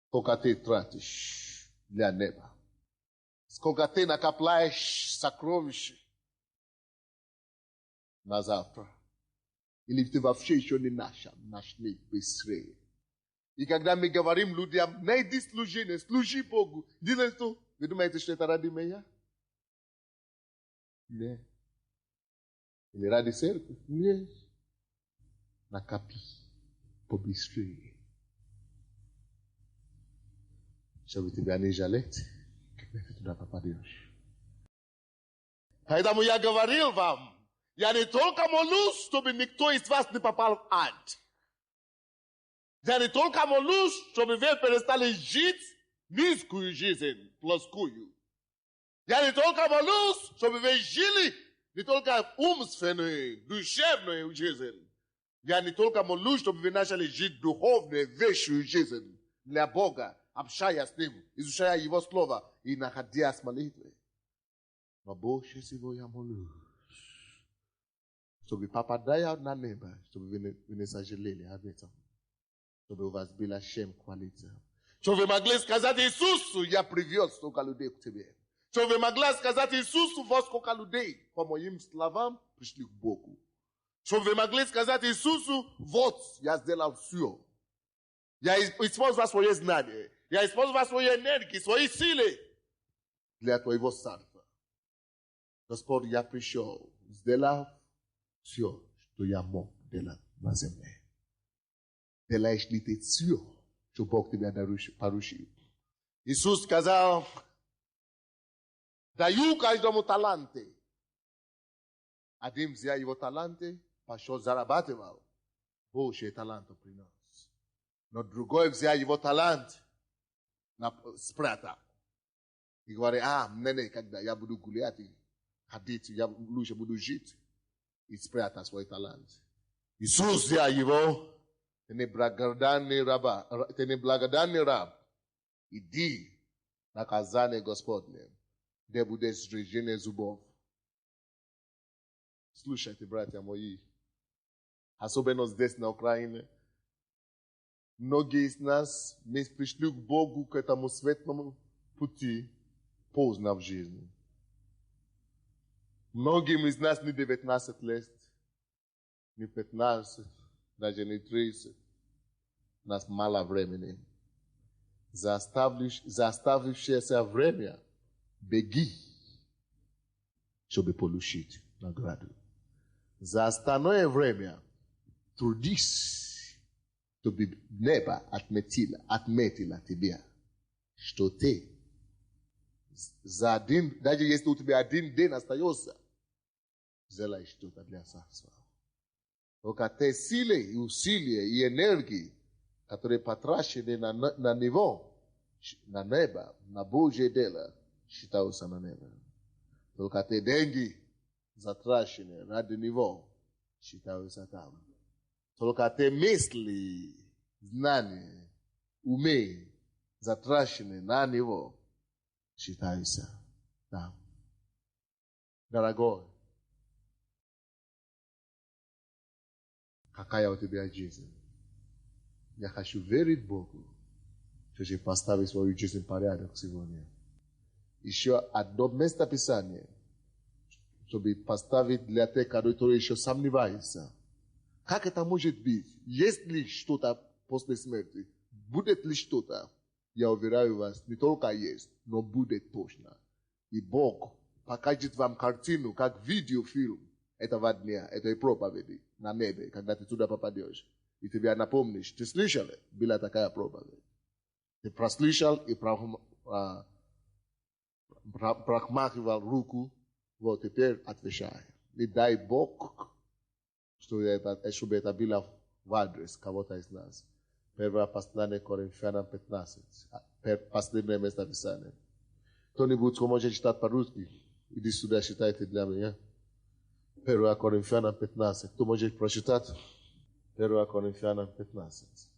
Сколько ты тратишь для неба? Сколько ты накопляешь сокровищ на завтра? Или ты вообще еще не нашли быстрее? И когда мы говорим людям, найди служение, служи Богу, делай что? Вы думаете, что это ради меня? Нет. Или ради церкви? Нет. Накопи побыстрее. Чтобы тебя не жалеть, как ты туда попадешь. Поэтому я говорил вам, я не только молюсь, чтобы никто из вас не попал в ад. Я не только молюсь, чтобы вы перестали жить низкую жизнь, плоскую. Я не только молюсь, чтобы вы жили не только умственную, душевную жизнь. Я не только молюсь, чтобы вы начали жить духовную, вещую жизнь для Бога, общаясь с Ним, изучая Его Слово и находясь в молитве. Но больше всего я молюсь, чтобы попадая на небо, чтобы вы не сожалели об этом. Чтобы у вас была чем-хвалиться. Чтобы вы могли сказать Иисусу, я привез столько людей к тебе. Чтобы вы могли сказать Иисусу, вот сколько людей по моим словам пришли к Богу. Чтобы вы могли сказать Иисусу, вот я сделал все. Я использовал свои знания. Я использовал свои энергии, свои силы для твоего царства. Господь, я пришел, сделал все, что я мог делать на земле. Делаешь ли ты все, что Бог тебя поручил? Иисус сказал, даю каждому таланты. Один взял его таланты, пошел зарабатывал. Больше талантов принес. Но другой взял его талант, спрятал. И говорит, мне когда я буду гулять, ходить, я лучше буду жить. И спрятал свой талант. Иисус взял его, ты не благодарный раб. Иди на наказание Господне, где будешь срежение зубов. Слушайте, братья мои, особенно здесь на Украине, многие из нас, мы пришли к Богу, к этому светлому пути, поздно в жизни. Многим из нас не 19 лет, не 15, даже не 30. У нас мало времени. За оставившееся время беги, чтобы получить награду. За остальное время трудись, чтобы небо отметило тебя, что ты даже если у тебя один день остается, сделай что-то для царства. Только те силы и усилия и энергии, которые потрачены на него, на небо, на Божье дело, считаются на небо. Только те деньги, затраченные ради него, считаются там. Только те мысли, знания, умы, затраченные на него, считаются там. Дорогой, какая у тебя жизнь? Я хочу верить Богу, что ты поставишь свою жизнь в порядок сегодня. Еще одно место Писания, чтобы поставить для тех, которые еще сомневаются. Как это может быть? Есть ли что-то после смерти? Будет ли что-то? Я уверяю вас, не только есть, но будет точно. И Бог покажет вам картину, как видеофильм этого дня, этой проповеди на небе, когда ты туда попадешь. И тебя напомнишь, ты слышал, была такая проповедь. Ты прослышал и прохмахивал руку, вот теперь отвечай. И дай Бог, чтобы это было в адрес кого-то из нас. Первое послание Коринфянам 15. Последнее место Писания. Кто-нибудь, кто может читать по-русски, иди сюда, читайте для меня. 1 Коринфянам 15. Кто может прочитать? 1 Коринфянам 15.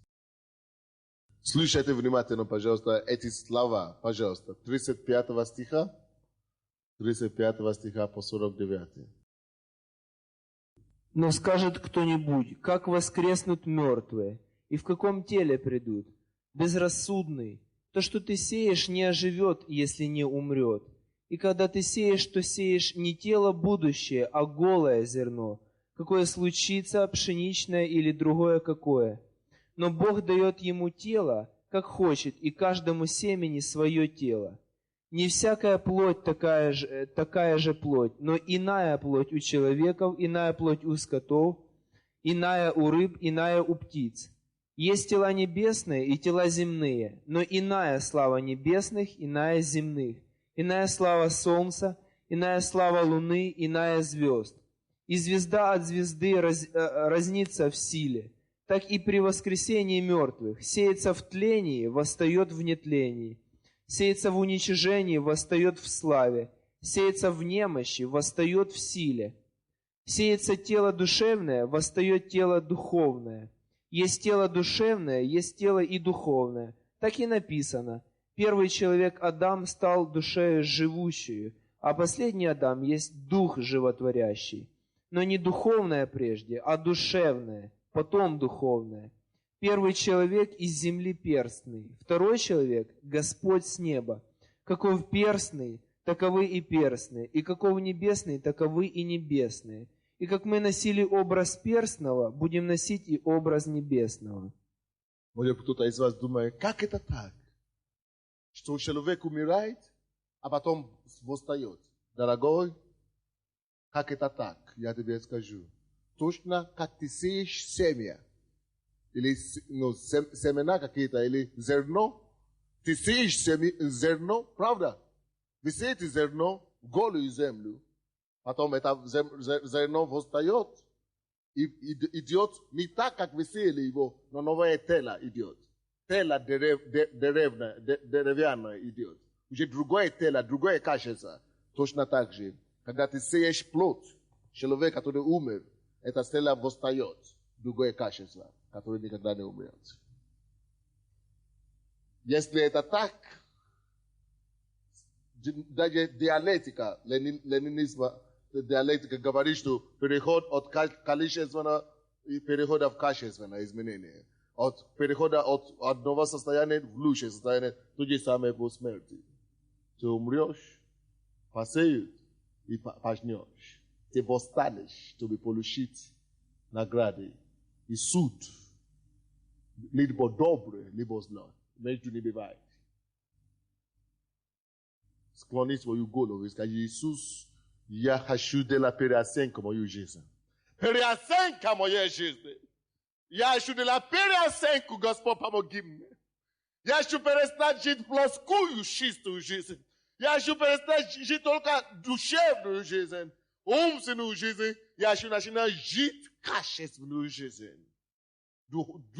Слушайте внимательно, пожалуйста, эти слова, пожалуйста. 35 стиха по 49. Но скажет кто-нибудь, как воскреснут мертвые, и в каком теле придут? Безрассудный. То, что ты сеешь, не оживет, если не умрет. И когда ты сеешь, то сеешь не тело будущее, а голое зерно, какое случится, пшеничное или другое какое. Но Бог дает ему тело, как хочет, и каждому семени свое тело. Не всякая плоть такая же плоть, но иная плоть у человеков, иная плоть у скотов, иная у рыб, иная у птиц. Есть тела небесные и тела земные, но иная слава небесных, иная земных. Иная слава солнца, иная слава луны, иная звезд. И звезда от звезды разнится в силе. Так и при воскресении мертвых сеется в тлении, восстает в нетлении. Сеется в уничижении, восстает в славе. Сеется в немощи, восстает в силе. Сеется тело душевное, восстает тело духовное. Есть тело душевное, есть тело и духовное. Так и написано. Первый человек Адам стал душею живущую, а последний Адам есть дух животворящий. Но не духовное прежде, а душевное, потом духовное. Первый человек из земли перстный, второй человек – Господь с неба. Каков перстный, таковы и перстные, и каков небесный, таковы и небесные. И как мы носили образ перстного, будем носить и образ небесного. Может, кто-то из вас думает, как это так? Что человек умирает, а потом восстает. Дорогой, как это так? Я тебе скажу. Точно, как ты сеешь семя, или семена какие-то, или зерно. Ты сеешь зерно, правда? Вы сеете зерно в голую землю, потом это зерно восстает, и идет не так, как вы сеяли его, но новое тело идет. Тело деревянное идет. Уже другое тело, другое качество. Точно так же, когда ты сеешь плод, человек, который умер, это тело восстает. Другое качество, которое никогда не умрет. Если это так, даже диалектика, ленинизма, диалектика говорит, что переход от количественного и переход в качественное изменение. От перехода от одного состояния в лучшее состояние, то же самое по смерти. Ты умрешь, посеют и пожнешь. Ты восстанешь, чтобы получить награды и суд. Либо добрый, либо злой. Между не бывает. Склони свою голову и скажи, Иисус, я хочу переоценка мою жизнь. Переоценка моей жизни. Я хочу переоценку, Господь, помоги мне. Я хочу перестать жить плоскую, чистую жизнь. Я хочу перестать жить только душевную жизнь, умственную жизнь. Я хочу начинать жить качественную жизнь.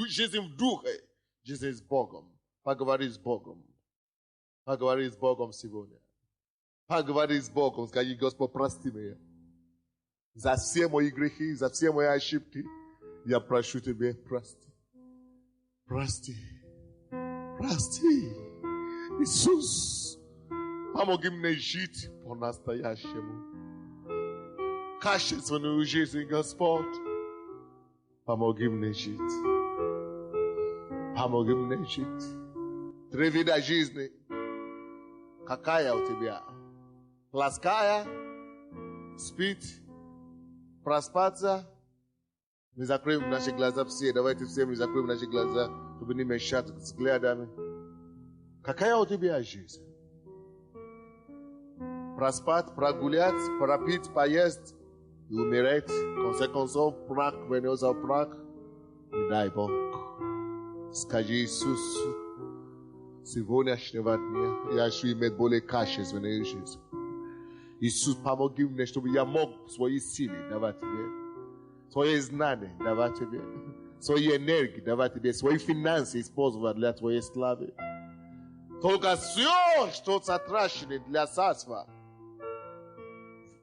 Жизнь в духе, жизнь с Богом. Поговори с Богом. Поговори с Богом сегодня. Поговори с Богом. Скажи, Господь, прости меня. За все мои грехи, за все мои ошибки. Я прошу Тебя, прости. Прости. Прости. Иисус, помоги мне жить по-настоящему. Качественную жизнь, Господь. Помоги мне жить. Помоги мне жить. 3 вида жизни. Какая у тебя? Плоская, спить, проспаться. Мы закроем наши глаза все. Давайте все мы закроем наши глаза, чтобы не мешать взглядами. Какая у тебя жизнь? проспать, прогулять, пропить, поесть и умереть. В конце концов, прах вернется в прах. Не дай Бог. Скажи Иисус, сегодняшнего дня я хочу иметь более качественную жизнь. Иисус, помоги мне, чтобы я мог свои силы давать тебе, свои знания давать тебе, свои энергии давать тебе, свои финансы использовать для твоей славы. Только все, что затрачено для царства,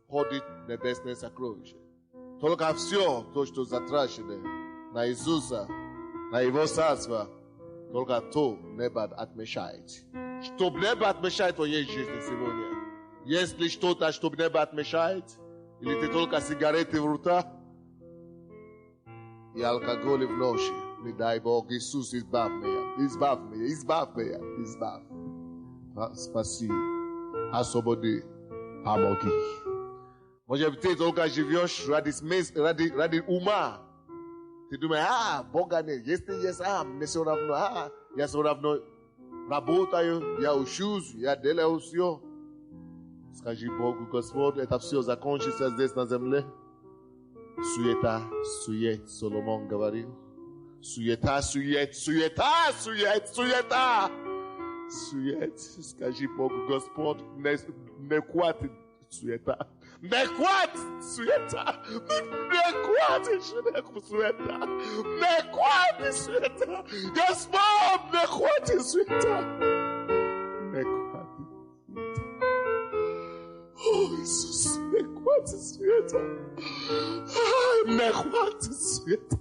входит в небесное сокровище. Только все, то, что затрачено на Иисуса, на Его царство, только то небо отмечает. Чтобы небо отмечает твоей жизни сегодня. Если что-то, чтобы небо отмечает, или ты только сигареты в руках и алкоголь в ночи, не дай Бог, Иисус, избавь меня, избавь меня, избавь меня, избавь. Спаси, освободи, помоги. Может быть, ты только живешь ради ума. Ты думаешь, Бога нет, если есть, мне все равно, я все равно работаю, я учусь, я делаю все. Скажи Богу, Господь, это все закончится здесь на земле. Суета, сует, Соломон говорил. Суета, сует, суета, сует, суета. Сует, скажи Богу, Господь, не хватит суета. Не хватит суета. Не хватит суета. Не хватит суета. Господь, не хватит суета. Не хватит. О, Иисус, не хватит света. Не хватит света.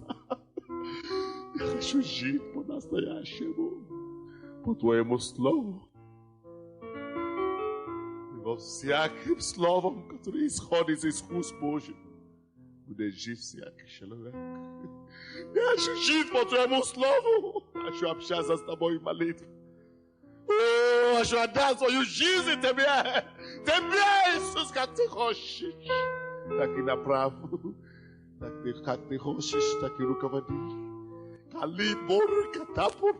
Я хочу жить по-настоящему, по Твоему Слову. И во всяким словом, которое исходит из уст Божьих, будет жить всякий человек. Я хочу жить по Твоему Слову. Я хочу общаться с Тобой в молитве. О, хочу отдать свою жизнь Тебе. Тебе, Иисус, как Ты хочешь. Так и направо. Как Ты хочешь, так и руководи. Калибор, катапор,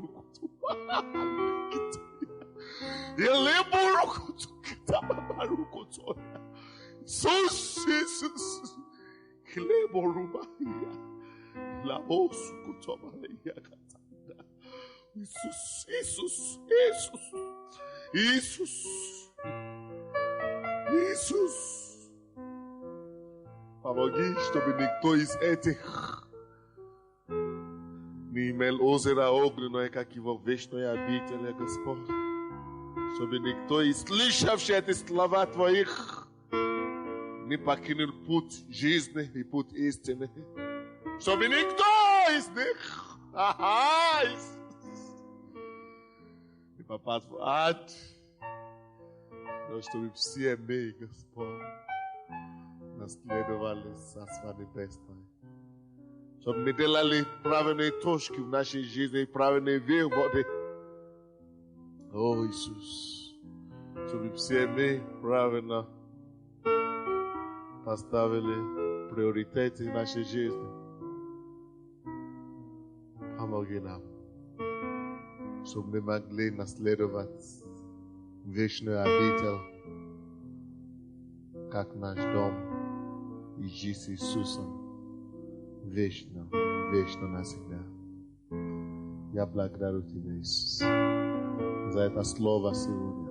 Елебор, катапор, Иисус, Иисус. Клебор, Лавос, Кутомария, Катанда. Иисус, Иисус, Иисус, Иисус, Иисус. Помоги, чтобы никто из этих не имел озера огненное, как его вечное обитель, Господь. Чтобы никто из слышавших эти слова Твоих не покинул путь жизни и путь истины. Чтобы никто из них, не попал в ад, но чтобы все мы, Господь, наследовали Царство Небесное. Чтобы мы делали правильные точки в нашей жизни и правильные выводы. О, Иисус, чтобы все мы правильно поставили приоритеты в нашей жизни. Помоги нам, чтобы мы могли наследовать вечную обитель, как наш дом, и жить с Иисусом вечно, вечно навсегда. Я благодарю Тебя, Иисус, за это слово сегодня.